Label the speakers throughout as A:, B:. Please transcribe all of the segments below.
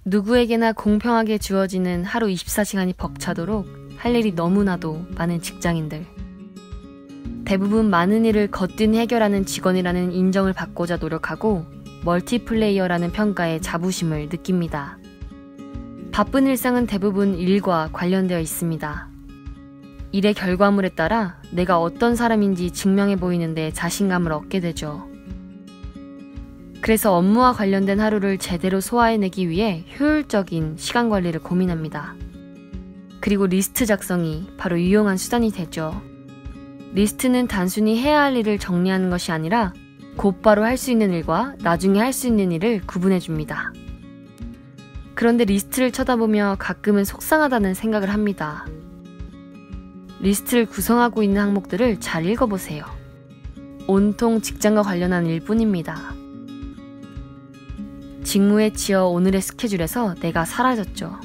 A: 누구에게나 공평하게 주어지는 하루 24시간이 벅차도록 할 일이 너무나도 많은 직장인들. 대부분 많은 일을 거뜬히 해결하는 직원이라는 인정을 받고자 노력하고 멀티플레이어라는 평가에 자부심을 느낍니다. 바쁜 일상은 대부분 일과 관련되어 있습니다. 일의 결과물에 따라 내가 어떤 사람인지 증명해 보이는데 자신감을 얻게 되죠. 그래서 업무와 관련된 하루를 제대로 소화해내기 위해 효율적인 시간 관리를 고민합니다. 그리고 리스트 작성이 바로 유용한 수단이 되죠. 리스트는 단순히 해야 할 일을 정리하는 것이 아니라 곧바로 할 수 있는 일과 나중에 할 수 있는 일을 구분해줍니다. 그런데 리스트를 쳐다보며 가끔은 속상하다는 생각을 합니다. 리스트를 구성하고 있는 항목들을 잘 읽어보세요. 온통 직장과 관련한 일뿐입니다. 직무에 치여 오늘의 스케줄에서 내가 사라졌죠.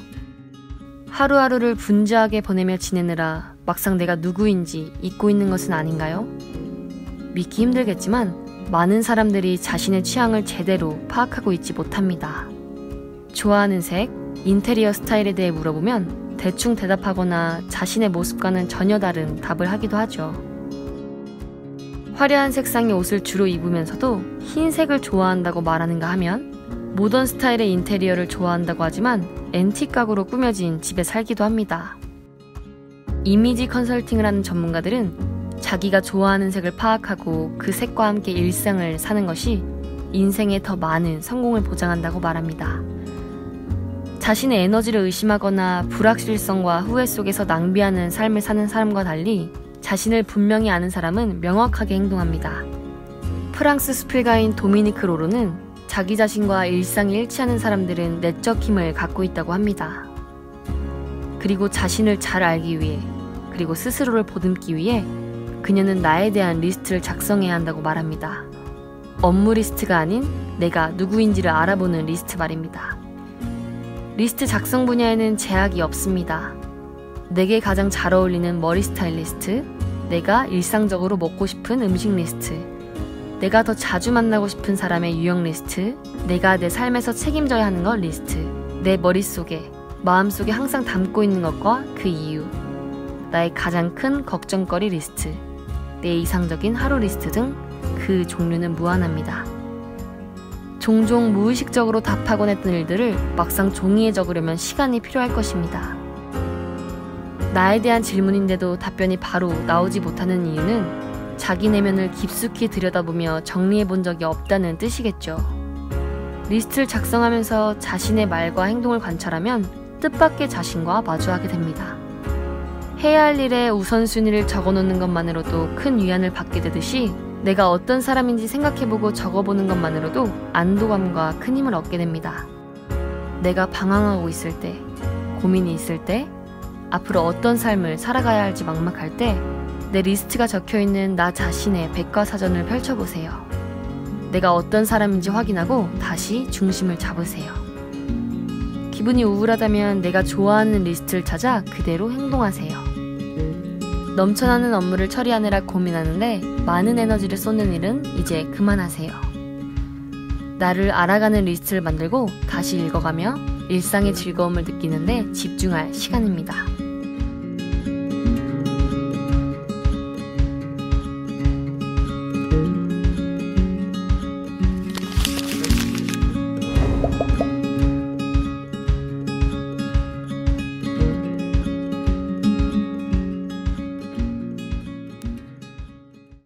A: 하루하루를 분주하게 보내며 지내느라 막상 내가 누구인지 잊고 있는 것은 아닌가요? 믿기 힘들겠지만 많은 사람들이 자신의 취향을 제대로 파악하고 있지 못합니다. 좋아하는 색, 인테리어 스타일에 대해 물어보면 대충 대답하거나 자신의 모습과는 전혀 다른 답을 하기도 하죠. 화려한 색상의 옷을 주로 입으면서도 흰색을 좋아한다고 말하는가 하면 모던 스타일의 인테리어를 좋아한다고 하지만 앤틱 가구로 꾸며진 집에 살기도 합니다. 이미지 컨설팅을 하는 전문가들은 자기가 좋아하는 색을 파악하고 그 색과 함께 일상을 사는 것이 인생에 더 많은 성공을 보장한다고 말합니다. 자신의 에너지를 의심하거나 불확실성과 후회 속에서 낭비하는 삶을 사는 사람과 달리 자신을 분명히 아는 사람은 명확하게 행동합니다. 프랑스 수필가인 도미니크 로로는 자기 자신과 일상이 일치하는 사람들은 내적 힘을 갖고 있다고 합니다. 그리고 자신을 잘 알기 위해, 그리고 스스로를 보듬기 위해 그녀는 나에 대한 리스트를 작성해야 한다고 말합니다. 업무 리스트가 아닌 내가 누구인지를 알아보는 리스트 말입니다. 리스트 작성 분야에는 제약이 없습니다. 내게 가장 잘 어울리는 머리 스타일 리스트, 내가 일상적으로 먹고 싶은 음식 리스트, 내가 더 자주 만나고 싶은 사람의 유형 리스트, 내가 내 삶에서 책임져야 하는 것 리스트, 내 머릿속에, 마음속에 항상 담고 있는 것과 그 이유, 나의 가장 큰 걱정거리 리스트, 내 이상적인 하루 리스트 등 그 종류는 무한합니다. 종종 무의식적으로 답하곤 했던 일들을 막상 종이에 적으려면 시간이 필요할 것입니다. 나에 대한 질문인데도 답변이 바로 나오지 못하는 이유는 자기 내면을 깊숙이 들여다보며 정리해본 적이 없다는 뜻이겠죠. 리스트를 작성하면서 자신의 말과 행동을 관찰하면 뜻밖의 자신과 마주하게 됩니다. 해야 할 일의 우선순위를 적어놓는 것만으로도 큰 위안을 받게 되듯이 내가 어떤 사람인지 생각해보고 적어보는 것만으로도 안도감과 큰 힘을 얻게 됩니다. 내가 방황하고 있을 때, 고민이 있을 때, 앞으로 어떤 삶을 살아가야 할지 막막할 때 내 리스트가 적혀있는 나 자신의 백과사전을 펼쳐보세요. 내가 어떤 사람인지 확인하고 다시 중심을 잡으세요. 기분이 우울하다면 내가 좋아하는 리스트를 찾아 그대로 행동하세요. 넘쳐나는 업무를 처리하느라 고민하는데 많은 에너지를 쏟는 일은 이제 그만하세요. 나를 알아가는 리스트를 만들고 다시 읽어가며 일상의 즐거움을 느끼는데 집중할 시간입니다.